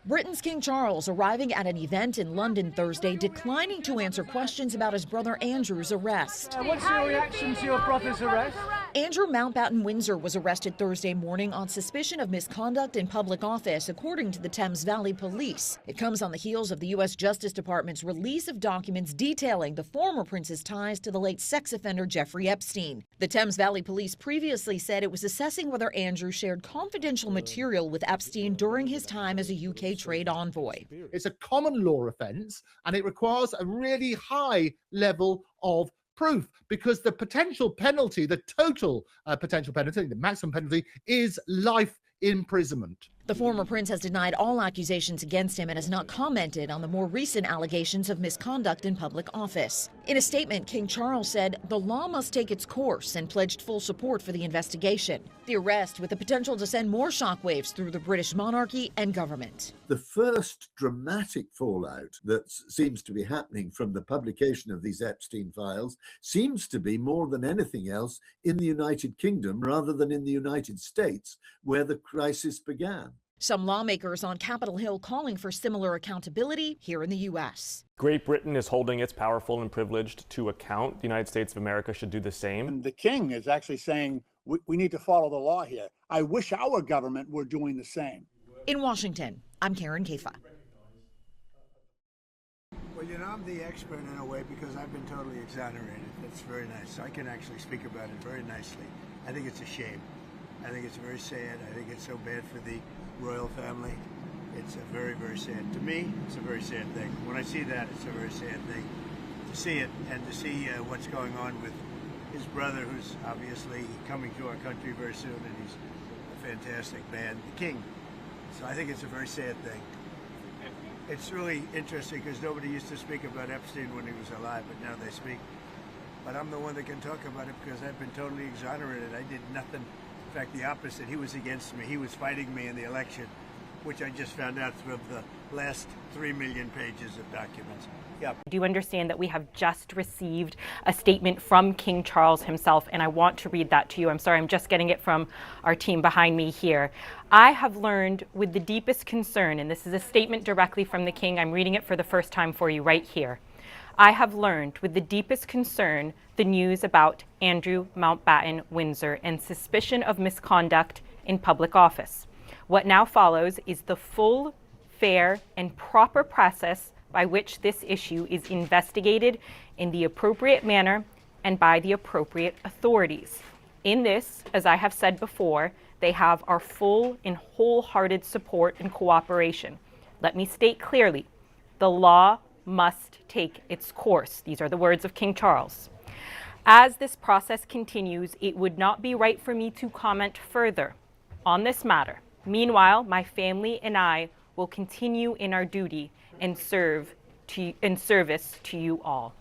Britain's King Charles arriving at an event in London Thursday, declining to answer questions about his brother Andrew's arrest. What's your reaction to your brother's arrest? Andrew Mountbatten-Windsor was arrested Thursday morning on suspicion of misconduct in public office, according to the Thames Valley Police. It comes on the heels of the U.S. Justice Department's release of documents detailing the former prince's ties to the late sex offender Jeffrey Epstein. The Thames Valley Police previously said it was assessing whether Andrew shared confidential material with Epstein during his time as a UK trade envoy. It's a common law offence and it requires a really high level of proof because the potential penalty, the total potential penalty, the maximum penalty is life imprisonment. The former prince has denied all accusations against him and has not commented on the more recent allegations of misconduct in public office. In a statement, King Charles said the law must take its course and pledged full support for the investigation. The arrest with the potential to send more shockwaves through the British monarchy and government. The first dramatic fallout that seems to be happening from the publication of these Epstein files seems to be more than anything else in the United Kingdom rather than in the United States, where the crisis began. Some lawmakers on Capitol Hill calling for similar accountability here in the U.S. Great Britain is holding its powerful and privileged to account. The United States of America should do the same. And the king is actually saying we need to follow the law here. I wish our government were doing the same. In Washington, I'm Karen Kafa. Well, you know, I'm the expert in a way because I've been totally exonerated. That's very nice. I can actually speak about it very nicely. I think it's a shame. I think it's very sad. I think it's so bad for the royal family. It's a very, very sad. To me, it's a very sad thing. When I see that, it's a very sad thing. To see it and to see what's going on with his brother, who's obviously coming to our country very soon, and he's a fantastic man, the king. So I think it's a very sad thing. It's really interesting because nobody used to speak about Epstein when he was alive, but now they speak. But I'm the one that can talk about it because I've been totally exonerated. I did nothing. In fact, the opposite. He was against me. He was fighting me in the election, which I just found out through the last 3 million pages of documents. Yep. Do you understand that we have just received a statement from King Charles himself, and I want to read that to you. I'm sorry, I'm just getting it from our team behind me here. I have learned with the deepest concern, and this is a statement directly from the King. I'm reading it for the first time for you right here. I have learned with the deepest concern the news about Andrew Mountbatten-Windsor and suspicion of misconduct in public office. What now follows is the full, fair, and proper process by which this issue is investigated in the appropriate manner and by the appropriate authorities. In this, as I have said before, they have our full and wholehearted support and cooperation. Let me state clearly, the law must take its course. These are the words of King Charles. As this process continues, it would not be right for me to comment further on this matter. Meanwhile, my family and I will continue in our duty and service to you all.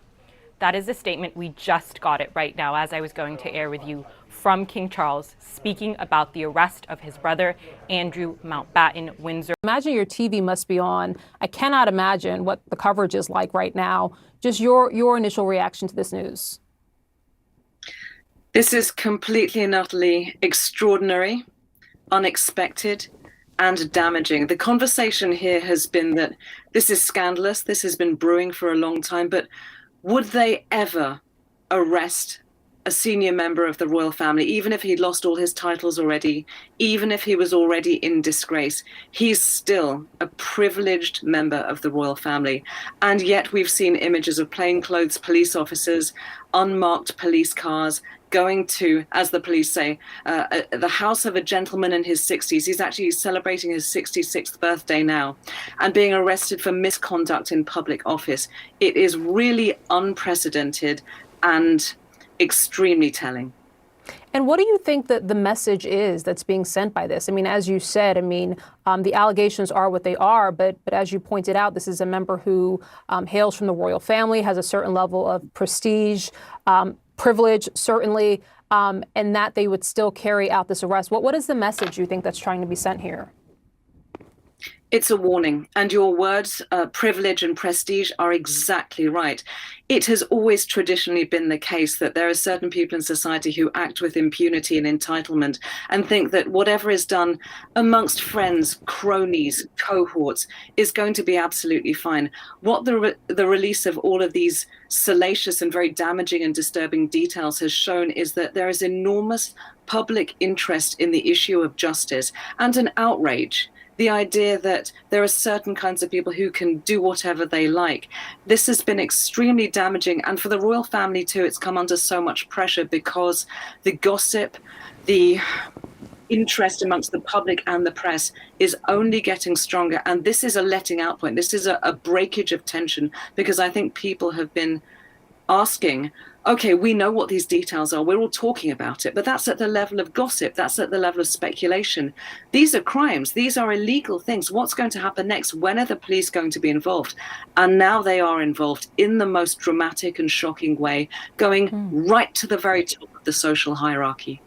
That is a statement. We just got it right now as I was going to air with you from King Charles, speaking about the arrest of his brother, Andrew Mountbatten-Windsor. Imagine your TV must be on. I cannot imagine what the coverage is like right now. Just your initial reaction to this news. This is completely and utterly extraordinary, unexpected, and damaging. The conversation here has been that this is scandalous, this has been brewing for a long time, but would they ever arrest a senior member of the royal family, even if he'd lost all his titles already, even if he was already in disgrace? He's still a privileged member of the royal family. And yet we've seen images of plainclothes police officers, unmarked police cars, going to, as the police say, the house of a gentleman in his 60s. He's actually celebrating his 66th birthday now, and being arrested for misconduct in public office. It is really unprecedented and extremely telling. And what do you think that the message is that's being sent by this? I mean, as you said, the allegations are what they are, but as you pointed out, this is a member who hails from the royal family, has a certain level of prestige, privilege, certainly, and that they would still carry out this arrest. What is the message you think that's trying to be sent here? It's a warning, and your words, privilege and prestige, are exactly right. It has always traditionally been the case that there are certain people in society who act with impunity and entitlement and think that whatever is done amongst friends, cronies, cohorts is going to be absolutely fine. What the release of all of these salacious and very damaging and disturbing details has shown is that there is enormous public interest in the issue of justice and an outrage. The idea that there are certain kinds of people who can do whatever they like. This has been extremely damaging. And for the royal family too, it's come under so much pressure because the gossip, the interest amongst the public and the press is only getting stronger. And this is a letting out point. This is a breakage of tension, because I think people have been asking, okay, we know what these details are. We're all talking about it, but that's at the level of gossip. That's at the level of speculation. These are crimes. These are illegal things. What's going to happen next? When are the police going to be involved? And now they are involved in the most dramatic and shocking way, going right to the very top of the social hierarchy.